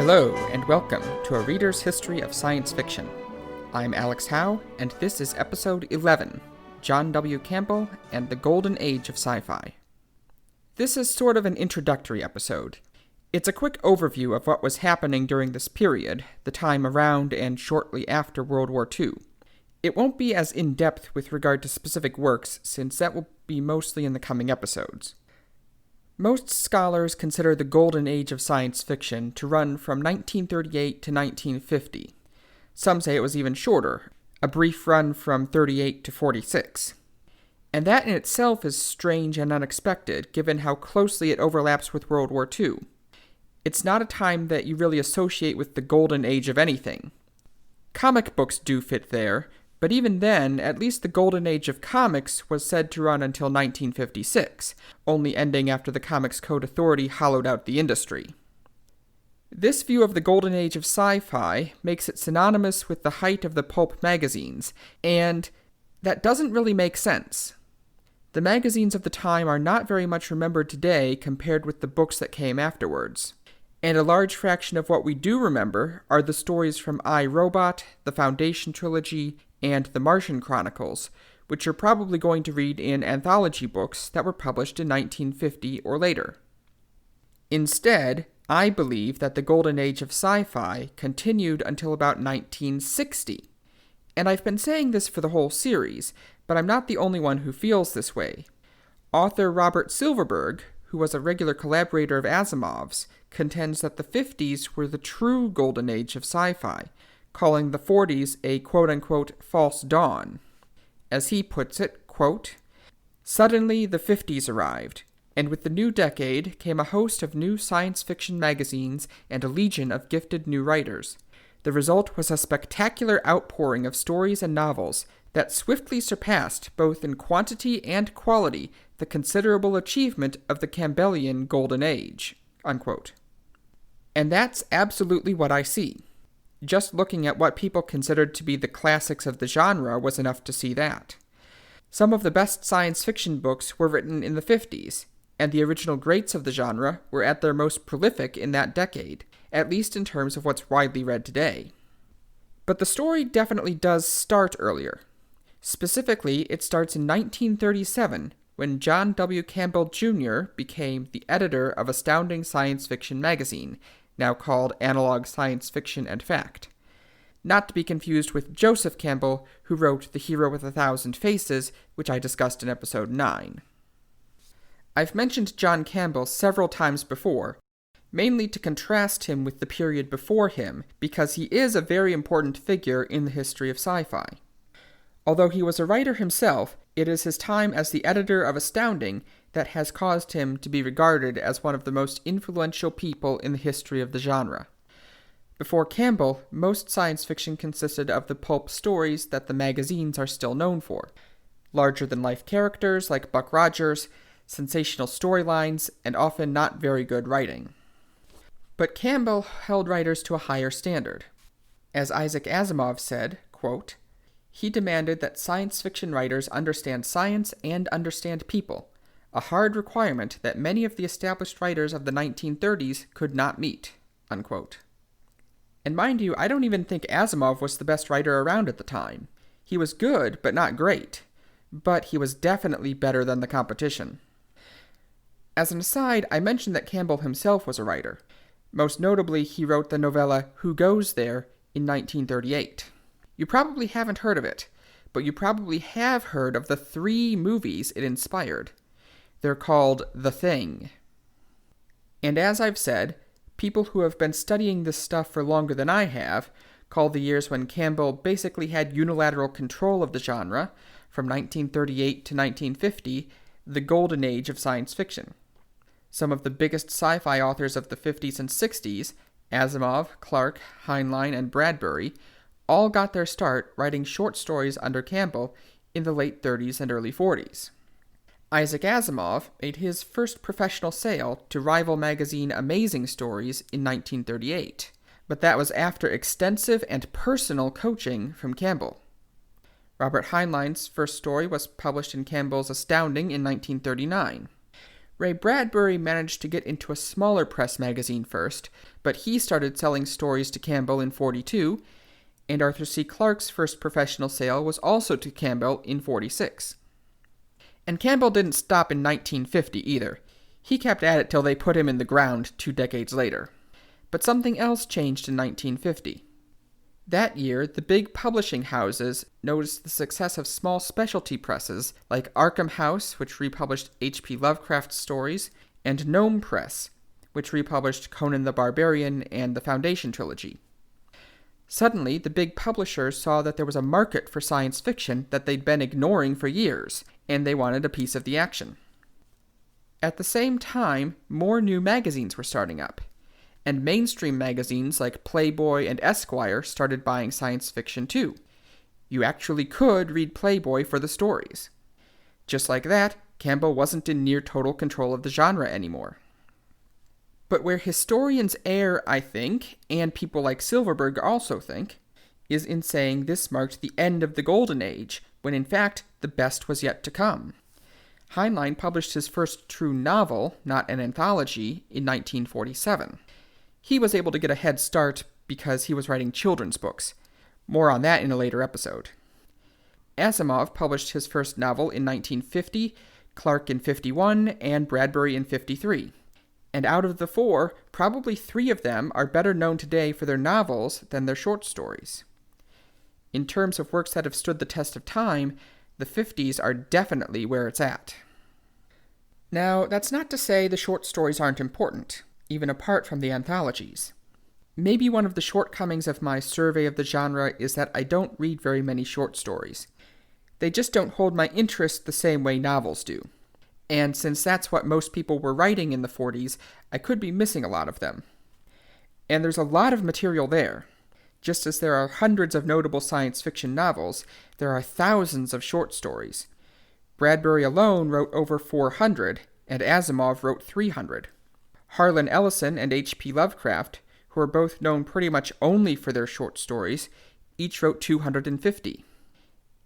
Hello, and welcome to a Reader's History of Science Fiction. I'm Alex Howe, and this is Episode 11, John W. Campbell and the Golden Age of Sci-Fi. This is sort of an introductory episode. It's a quick overview of what was happening during this period, the time around and shortly after World War II. It won't be as in-depth with regard to specific works, since that will be mostly in the coming episodes. Most scholars consider the Golden Age of science fiction to run from 1938 to 1950. Some say it was even shorter, a brief run from 38 to 46. And that in itself is strange and unexpected, given how closely it overlaps with World War II. It's not a time that you really associate with the Golden Age of anything. Comic books do fit there, but even then, at least the Golden Age of comics was said to run until 1956, only ending after the Comics Code Authority hollowed out the industry. This view of the Golden Age of sci-fi makes it synonymous with the height of the pulp magazines, and that doesn't really make sense. The magazines of the time are not very much remembered today compared with the books that came afterwards. And a large fraction of what we do remember are the stories from I, Robot, the Foundation Trilogy, and the Martian Chronicles, which you're probably going to read in anthology books that were published in 1950 or later. Instead, I believe that the Golden Age of sci-fi continued until about 1960. And I've been saying this for the whole series, but I'm not the only one who feels this way. Author Robert Silverberg, who was a regular collaborator of Asimov's, contends that the 50s were the true Golden Age of sci-fi, calling the 40s a quote-unquote false dawn. As he puts it, quote, "Suddenly the 50s arrived, and with the new decade came a host of new science fiction magazines and a legion of gifted new writers. The result was a spectacular outpouring of stories and novels that swiftly surpassed, both in quantity and quality, the considerable achievement of the Campbellian Golden Age." Unquote. And that's absolutely what I see. Just looking at what people considered to be the classics of the genre was enough to see that. Some of the best science fiction books were written in the 50s, and the original greats of the genre were at their most prolific in that decade, at least in terms of what's widely read today. But the story definitely does start earlier. Specifically, it starts in 1937, when John W. Campbell Jr. became the editor of Astounding Science Fiction magazine, now called Analog Science Fiction and Fact. Not to be confused with Joseph Campbell, who wrote The Hero with 1,000 Faces, which I discussed in episode 9. I've mentioned John Campbell several times before, mainly to contrast him with the period before him, because he is a very important figure in the history of sci-fi. Although he was a writer himself, it is his time as the editor of Astounding that has caused him to be regarded as one of the most influential people in the history of the genre. Before Campbell, most science fiction consisted of the pulp stories that the magazines are still known for. Larger-than-life characters like Buck Rogers, sensational storylines, and often not very good writing. But Campbell held writers to a higher standard. As Isaac Asimov said, quote, "He demanded that science fiction writers understand science and understand people, a hard requirement that many of the established writers of the 1930s could not meet." Unquote. And mind you, I don't even think Asimov was the best writer around at the time. He was good, but not great. But he was definitely better than the competition. As an aside, I mentioned that Campbell himself was a writer. Most notably, he wrote the novella Who Goes There in 1938. You probably haven't heard of it, but you probably have heard of the 3 movies it inspired. They're called The Thing. And as I've said, people who have been studying this stuff for longer than I have call the years when Campbell basically had unilateral control of the genre, from 1938 to 1950, the Golden Age of science fiction. Some of the biggest sci-fi authors of the 50s and 60s, Asimov, Clarke, Heinlein, and Bradbury, all got their start writing short stories under Campbell in the late 30s and early 40s. Isaac Asimov made his first professional sale to rival magazine Amazing Stories in 1938, but that was after extensive and personal coaching from Campbell. Robert Heinlein's first story was published in Campbell's Astounding in 1939. Ray Bradbury managed to get into a smaller press magazine first, but he started selling stories to Campbell in 42, and Arthur C. Clarke's first professional sale was also to Campbell in 46. And Campbell didn't stop in 1950 either. He kept at it till they put him in the ground 2 decades later. But something else changed in 1950. That year, the big publishing houses noticed the success of small specialty presses like Arkham House, which republished H.P. Lovecraft's stories, and Gnome Press, which republished Conan the Barbarian and the Foundation trilogy. Suddenly, the big publishers saw that there was a market for science fiction that they'd been ignoring for years, and they wanted a piece of the action. At the same time, more new magazines were starting up, and mainstream magazines like Playboy and Esquire started buying science fiction too. You actually could read Playboy for the stories. Just like that, Campbell wasn't in near total control of the genre anymore. But where historians err, I think, and people like Silverberg also think, is in saying this marked the end of the Golden Age, when in fact the best was yet to come. Heinlein published his first true novel, not an anthology, in 1947. He was able to get a head start because he was writing children's books. More on that in a later episode. Asimov published his first novel in 1950, Clarke in 51, and Bradbury in 53. And out of the 4, probably 3 of them are better known today for their novels than their short stories. In terms of works that have stood the test of time, the 50s are definitely where it's at. Now, that's not to say the short stories aren't important, even apart from the anthologies. Maybe one of the shortcomings of my survey of the genre is that I don't read very many short stories. They just don't hold my interest the same way novels do. And since that's what most people were writing in the 40s, I could be missing a lot of them. And there's a lot of material there. Just as there are hundreds of notable science fiction novels, there are thousands of short stories. Bradbury alone wrote over 400, and Asimov wrote 300. Harlan Ellison and H.P. Lovecraft, who are both known pretty much only for their short stories, each wrote 250.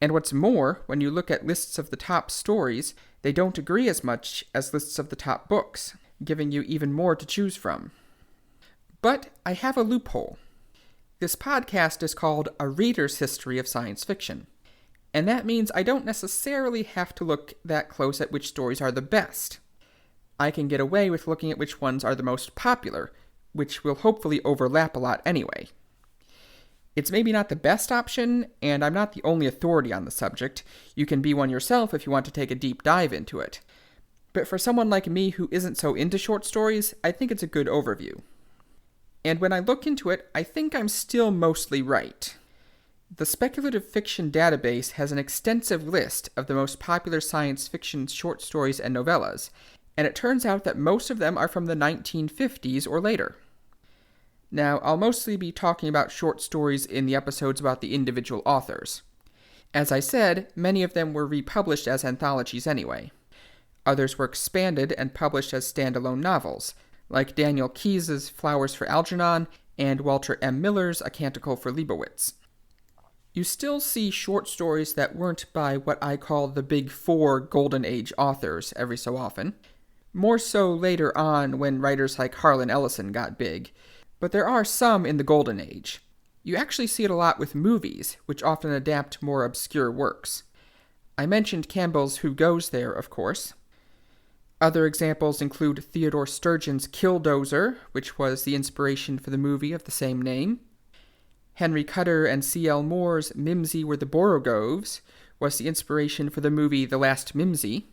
And what's more, when you look at lists of the top stories, they don't agree as much as lists of the top books, giving you even more to choose from. But I have a loophole. This podcast is called A Reader's History of Science Fiction, and that means I don't necessarily have to look that close at which stories are the best. I can get away with looking at which ones are the most popular, which will hopefully overlap a lot anyway. It's maybe not the best option, and I'm not the only authority on the subject. You can be one yourself if you want to take a deep dive into it. But for someone like me who isn't so into short stories, I think it's a good overview. And when I look into it, I think I'm still mostly right. The Speculative Fiction database has an extensive list of the most popular science fiction short stories and novellas, and it turns out that most of them are from the 1950s or later. Now, I'll mostly be talking about short stories in the episodes about the individual authors. As I said, many of them were republished as anthologies anyway. Others were expanded and published as standalone novels, like Daniel Keyes's Flowers for Algernon and Walter M. Miller's A Canticle for Leibowitz. You still see short stories that weren't by what I call the Big Four Golden Age authors every so often, more so later on when writers like Harlan Ellison got big, but there are some in the Golden Age. You actually see it a lot with movies, which often adapt more obscure works. I mentioned Campbell's Who Goes There, of course. Other examples include Theodore Sturgeon's Killdozer, which was the inspiration for the movie of the same name. Henry Cutter and C.L. Moore's Mimsy Were the Borogoves was the inspiration for the movie The Last Mimsy.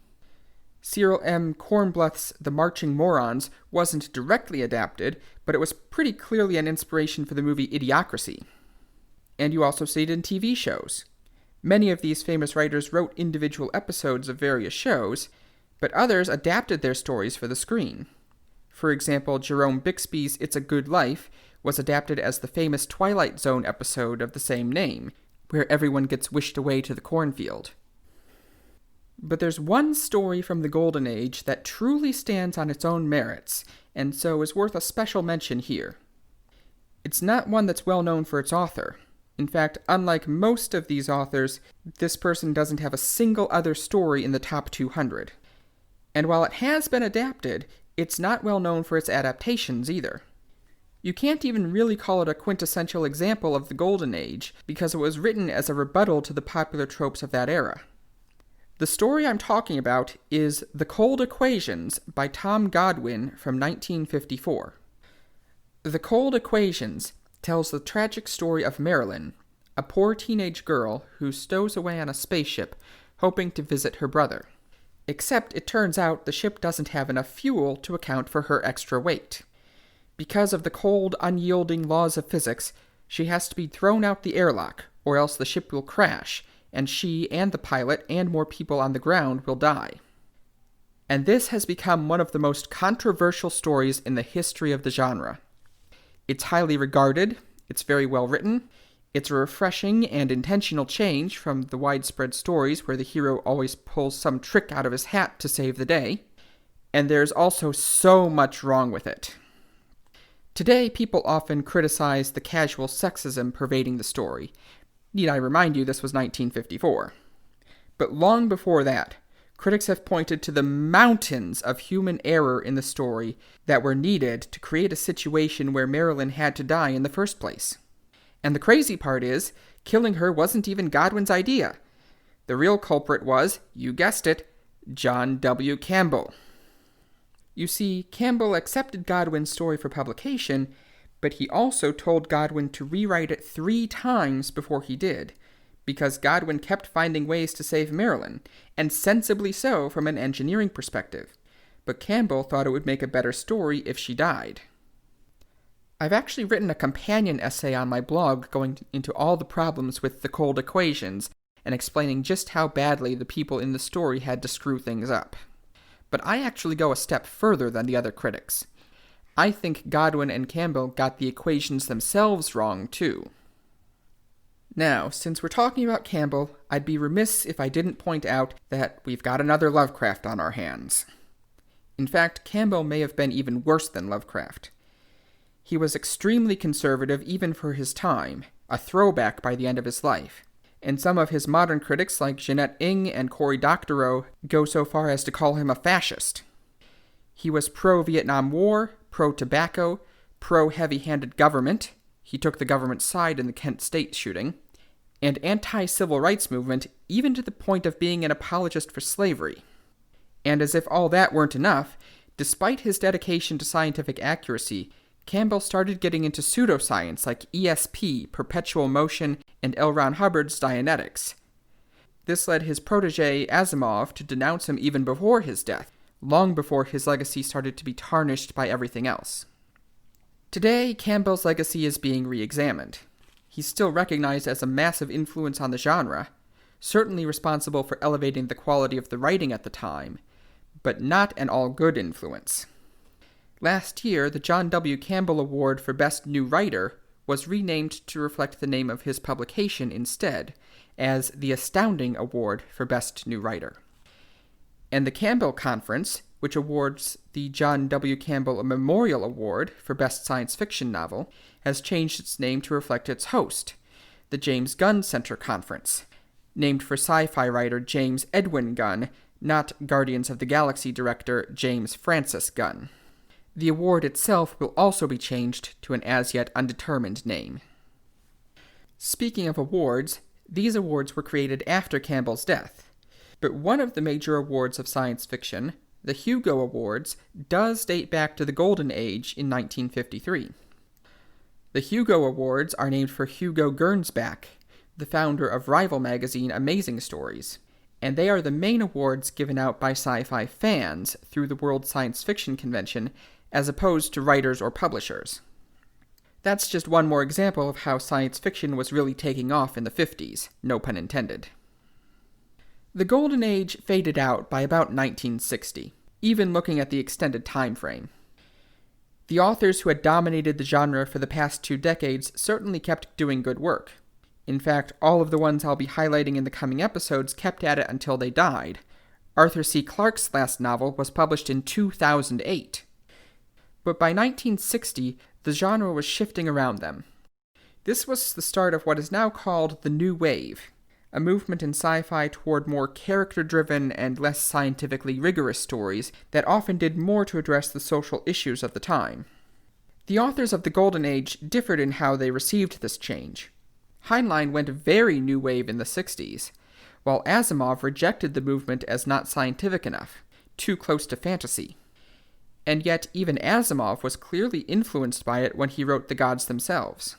Cyril M. Kornbluth's The Marching Morons wasn't directly adapted, but it was pretty clearly an inspiration for the movie Idiocracy. And you also see it in TV shows. Many of these famous writers wrote individual episodes of various shows, but others adapted their stories for the screen. For example, Jerome Bixby's It's a Good Life was adapted as the famous Twilight Zone episode of the same name, where everyone gets wished away to the cornfield. But there's one story from the Golden Age that truly stands on its own merits, and so is worth a special mention here. It's not one that's well known for its author. In fact, unlike most of these authors, this person doesn't have a single other story in the top 200. And while it has been adapted, it's not well known for its adaptations either. You can't even really call it a quintessential example of the Golden Age, because it was written as a rebuttal to the popular tropes of that era. The story I'm talking about is The Cold Equations by Tom Godwin from 1954. The Cold Equations tells the tragic story of Marilyn, a poor teenage girl who stows away on a spaceship hoping to visit her brother. Except it turns out the ship doesn't have enough fuel to account for her extra weight. Because of the cold, unyielding laws of physics, she has to be thrown out the airlock, or else the ship will crash, and she and the pilot and more people on the ground will die. And this has become one of the most controversial stories in the history of the genre. It's highly regarded, it's very well written, it's a refreshing and intentional change from the widespread stories where the hero always pulls some trick out of his hat to save the day, and there's also so much wrong with it. Today, people often criticize the casual sexism pervading the story. Need I remind you, this was 1954. But long before that, critics have pointed to the mountains of human error in the story that were needed to create a situation where Marilyn had to die in the first place. And the crazy part is, killing her wasn't even Godwin's idea. The real culprit was, you guessed it, John W. Campbell. You see, Campbell accepted Godwin's story for publication, but he also told Godwin to rewrite it 3 times before he did, because Godwin kept finding ways to save Marilyn, and sensibly so from an engineering perspective. But Campbell thought it would make a better story if she died. I've actually written a companion essay on my blog going into all the problems with the Cold Equations and explaining just how badly the people in the story had to screw things up. But I actually go a step further than the other critics. I think Godwin and Campbell got the equations themselves wrong, too. Now, since we're talking about Campbell, I'd be remiss if I didn't point out that we've got another Lovecraft on our hands. In fact, Campbell may have been even worse than Lovecraft. He was extremely conservative even for his time, a throwback by the end of his life. And some of his modern critics like Jeanette Ng and Cory Doctorow go so far as to call him a fascist. He was pro-Vietnam War, pro-tobacco, pro-heavy-handed government, he took the government's side in the Kent State shooting, and anti-civil rights movement even to the point of being an apologist for slavery. And as if all that weren't enough, despite his dedication to scientific accuracy, Campbell started getting into pseudoscience like ESP, perpetual motion, and L. Ron Hubbard's Dianetics. This led his protege Asimov to denounce him even before his death, long before his legacy started to be tarnished by everything else. Today, Campbell's legacy is being re-examined. He's still recognized as a massive influence on the genre, certainly responsible for elevating the quality of the writing at the time, but not an all-good influence. Last year, the John W. Campbell Award for Best New Writer was renamed to reflect the name of his publication instead, as the Astounding Award for Best New Writer. And the Campbell Conference, which awards the John W. Campbell Memorial Award for Best Science Fiction Novel, has changed its name to reflect its host, the James Gunn Center Conference, named for sci-fi writer James Edwin Gunn, not Guardians of the Galaxy director James Francis Gunn. The award itself will also be changed to an as-yet undetermined name. Speaking of awards, these awards were created after Campbell's death, but one of the major awards of science fiction, the Hugo Awards, does date back to the Golden Age in 1953. The Hugo Awards are named for Hugo Gernsback, the founder of rival magazine Amazing Stories, and they are the main awards given out by sci-fi fans through the World Science Fiction Convention, as opposed to writers or publishers. That's just one more example of how science fiction was really taking off in the 50s, no pun intended. The Golden Age faded out by about 1960, even looking at the extended time frame. The authors who had dominated the genre for the past 2 decades certainly kept doing good work. In fact, all of the ones I'll be highlighting in the coming episodes kept at it until they died. Arthur C. Clarke's last novel was published in 2008. But by 1960, the genre was shifting around them. This was the start of what is now called the New Wave. a movement in sci-fi toward more character-driven and less scientifically rigorous stories that often did more to address the social issues of the time. The authors of the Golden Age differed in how they received this change. Heinlein went a very new wave in the 60s, while Asimov rejected the movement as not scientific enough, too close to fantasy. And yet even Asimov was clearly influenced by it when he wrote The Gods Themselves.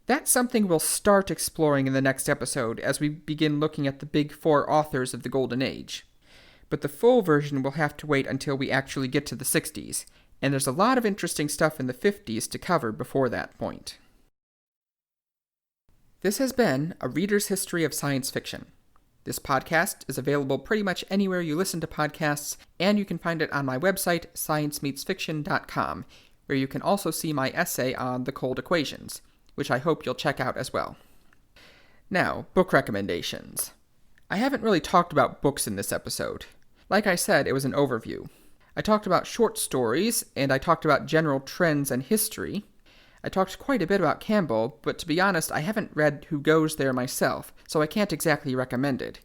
That's something we'll start exploring in the next episode as we begin looking at the big four authors of the Golden Age. But the full version will have to wait until we actually get to the 60s, and there's a lot of interesting stuff in the 50s to cover before that point. This has been A Reader's History of Science Fiction. This podcast is available pretty much anywhere you listen to podcasts, and you can find it on my website, sciencemeetsfiction.com, where you can also see my essay on the cold equations, which I hope you'll check out as well. Now, book recommendations. I haven't really talked about books in this episode. Like I said, it was an overview. I talked about short stories, and I talked about general trends and history. I talked quite a bit about Campbell, but to be honest, I haven't read Who Goes There myself, so I can't exactly recommend it.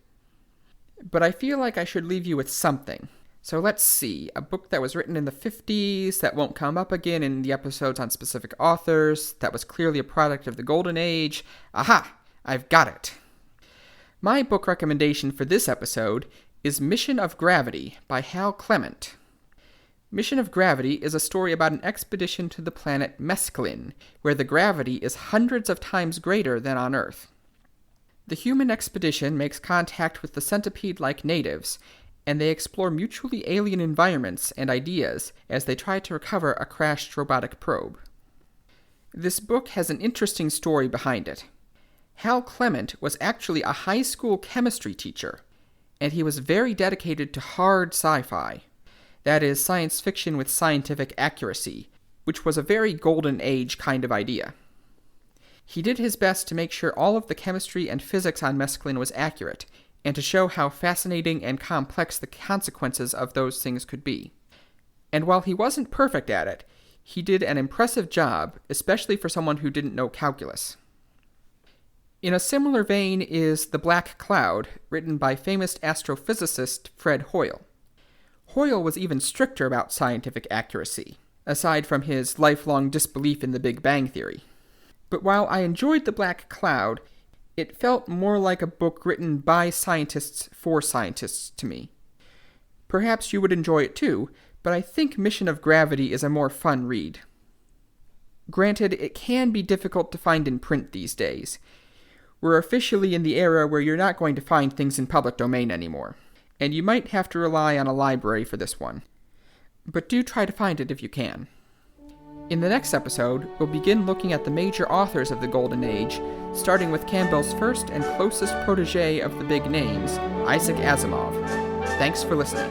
But I feel like I should leave you with something. So let's see, a book that was written in the 50s, that won't come up again in the episodes on specific authors, that was clearly a product of the Golden Age. Aha! I've got it! My book recommendation for this episode is Mission of Gravity by Clement. Mission of Gravity is a story about an expedition to the planet Mescaline, where the gravity is hundreds of times greater than on Earth. The human expedition makes contact with the centipede-like natives, and they explore mutually alien environments and ideas as they try to recover a crashed robotic probe. This book has an interesting story behind it. Clement was actually a high school chemistry teacher, and he was very dedicated to hard sci-fi. That is, science fiction with scientific accuracy, which was a very Golden Age kind of idea. He did his best to make sure all of the chemistry and physics on Mescaline was accurate, and to show how fascinating and complex the consequences of those things could be. And while he wasn't perfect at it, he did an impressive job, especially for someone who didn't know calculus. In a similar vein is The Black Cloud, written by famous astrophysicist Fred Hoyle. Hoyle was even stricter about scientific accuracy, aside from his lifelong disbelief in the Big Bang Theory. But while I enjoyed The Black Cloud, it felt more like a book written by scientists for scientists to me. Perhaps you would enjoy it too, but I think Mission of Gravity is a more fun read. Granted, it can be difficult to find in print these days. We're officially in the era where you're not going to find things in public domain anymore, and you might have to rely on a library for this one. But do try to find it if you can. In the next episode, we'll begin looking at the major authors of the Golden Age, starting with Campbell's first and closest protege of the big names, Isaac Asimov. Thanks for listening.